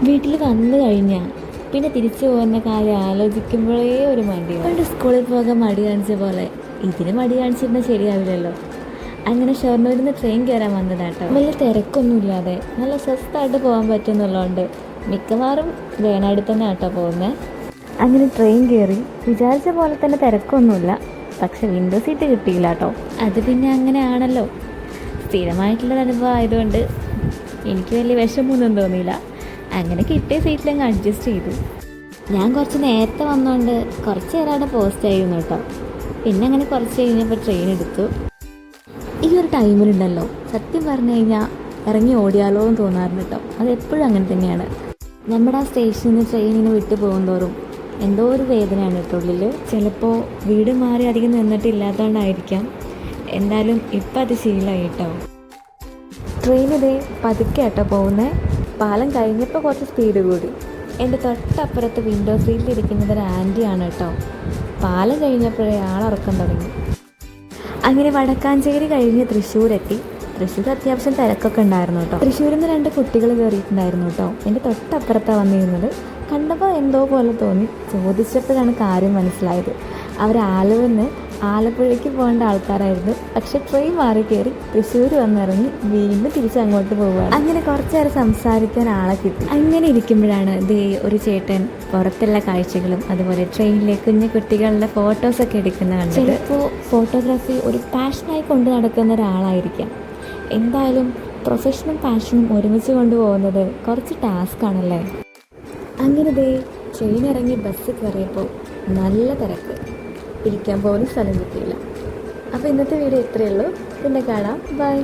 വീട്ടിൽ വന്നു കഴിഞ്ഞാൽ പിന്നെ തിരിച്ചു പോകുന്ന കാര്യം ആലോചിക്കുമ്പോഴേ ഒരു മടിയാണ്. പണ്ട് സ്കൂളിൽ പോകാൻ മടി കാണിച്ച പോലെ ഇതിന് മടി കാണിച്ചിരുന്നാൽ ശരിയാവില്ലല്ലോ. അങ്ങനെ ഷൊർണൂരിൽ നിന്ന് ട്രെയിൻ കയറാൻ വന്നതാട്ടോ. വലിയ തിരക്കൊന്നുമില്ലാതെ നല്ല സ്വസ്ഥമായിട്ട് പോകാൻ പറ്റുന്നുള്ളതുകൊണ്ട് മിക്കവാറും വേണാടി തന്നെ ആട്ടോ പോകുന്നത്. അങ്ങനെ ട്രെയിൻ കയറി വിചാരിച്ച പോലെ തന്നെ തിരക്കൊന്നുമില്ല. പക്ഷെ വിൻഡോ സീറ്റ് കിട്ടിയില്ല കേട്ടോ. അത് പിന്നെ അങ്ങനെ ആണല്ലോ, സ്ഥിരമായിട്ടുള്ളൊരു അനുഭവം ആയതുകൊണ്ട് എനിക്ക് വലിയ വിഷമമൊന്നും തോന്നിയില്ല. അങ്ങനെ കിട്ടിയ സീറ്റിലങ്ങ് അഡ്ജസ്റ്റ് ചെയ്തു. ഞാൻ കുറച്ച് നേരത്തെ വന്നുകൊണ്ട് കുറച്ച് നേരമാണ് പോസ്റ്റ് ആയിരുന്നു കേട്ടോ. പിന്നെ അങ്ങനെ കുറച്ച് കഴിഞ്ഞപ്പോൾ ട്രെയിൻ എടുത്തു. ഈ ഒരു ടൈമിലുണ്ടല്ലോ സത്യം പറഞ്ഞു കഴിഞ്ഞാൽ ഇറങ്ങി ഓടിയാലോ എന്ന് തോന്നാറുണ്ട് കേട്ടോ. അതെപ്പോഴും അങ്ങനെ തന്നെയാണ്. നമ്മുടെ ആ സ്റ്റേഷനിൽ നിന്ന് ട്രെയിനിന് വിട്ടു പോകും തോറും എന്തോ ഒരു വേദനയാണ് കേട്ടോ ഉള്ളിൽ. ചിലപ്പോൾ വീട് മാറി അധികം നിന്നിട്ടില്ലാത്തതുകൊണ്ടായിരിക്കാം. എന്തായാലും ഇപ്പം അത് ശീലമായി കേട്ടോ. ട്രെയിൻ ഇതേ പതുക്കെ കേട്ടോ പോകുന്നത്. പാലം കഴിഞ്ഞപ്പോൾ കുറച്ച് സ്പീഡ് കൂടി. എൻ്റെ തൊട്ടപ്പുറത്ത് വിൻഡോ സീറ്റിലിരിക്കുന്നത് ഒരു ആൻറ്റിയാണ് കേട്ടോ. പാലം കഴിഞ്ഞപ്പോഴേ ആളുറക്കം തുടങ്ങി. അങ്ങനെ വടക്കാഞ്ചേരി കഴിഞ്ഞ് തൃശ്ശൂരെത്തി. തൃശ്ശൂർ അത്യാവശ്യം തിരക്കൊക്കെ ഉണ്ടായിരുന്നു കേട്ടോ. തൃശ്ശൂരിൽ നിന്ന് 2 കുട്ടികൾ കയറിയിട്ടുണ്ടായിരുന്നു കേട്ടോ. എൻ്റെ തൊട്ടപ്പുറത്താണ് വന്നിരുന്നത്. കണ്ടപ്പോൾ എന്തോ പോലെ തോന്നി. ചോദിച്ചപ്പോഴാണ് കാര്യം മനസ്സിലായത്. അവർ ആലുവയിൽ നിന്ന് ആലപ്പുഴയ്ക്ക് പോകേണ്ട ആൾക്കാരായിരുന്നു. പക്ഷെ ട്രെയിൻ മാറി കയറി തൃശ്ശൂർ വന്നിറങ്ങി വീണ്ടും തിരിച്ചങ്ങോട്ട് പോവുകയാണ്. അങ്ങനെ കുറച്ച് നേരം സംസാരിക്കാൻ ആളെ കിട്ടി. അങ്ങനെ ഇരിക്കുമ്പോഴാണ് ഒരു ചേട്ടൻ പുറത്തുള്ള കാഴ്ചകളും അതുപോലെ ട്രെയിനിലെ കുഞ്ഞു കുട്ടികളുടെ ഫോട്ടോസൊക്കെ എടുക്കുന്ന കണ്ടത്. ചിലപ്പോൾ ഫോട്ടോഗ്രാഫി ഒരു പാഷനായി കൊണ്ട് നടക്കുന്ന ഒരാളായിരിക്കാം. എന്തായാലും പ്രൊഫഷണൽ പാഷനും ഒരുമിച്ച് കൊണ്ടുപോകുന്നത് കുറച്ച് ടാസ്ക് ആണല്ലേ. അങ്ങനെ ട്രെയിൻ ഇറങ്ങി ബസ് കയറിയപ്പോൾ നല്ല തിരക്ക്. ഇരിക്കാൻ പോലും സ്ഥലം കിട്ടിയില്ല. അപ്പോൾ ഇന്നത്തെ വീഡിയോ ഇത്രയേ ഉള്ളൂ. പിന്നെ കാണാം. ബൈ.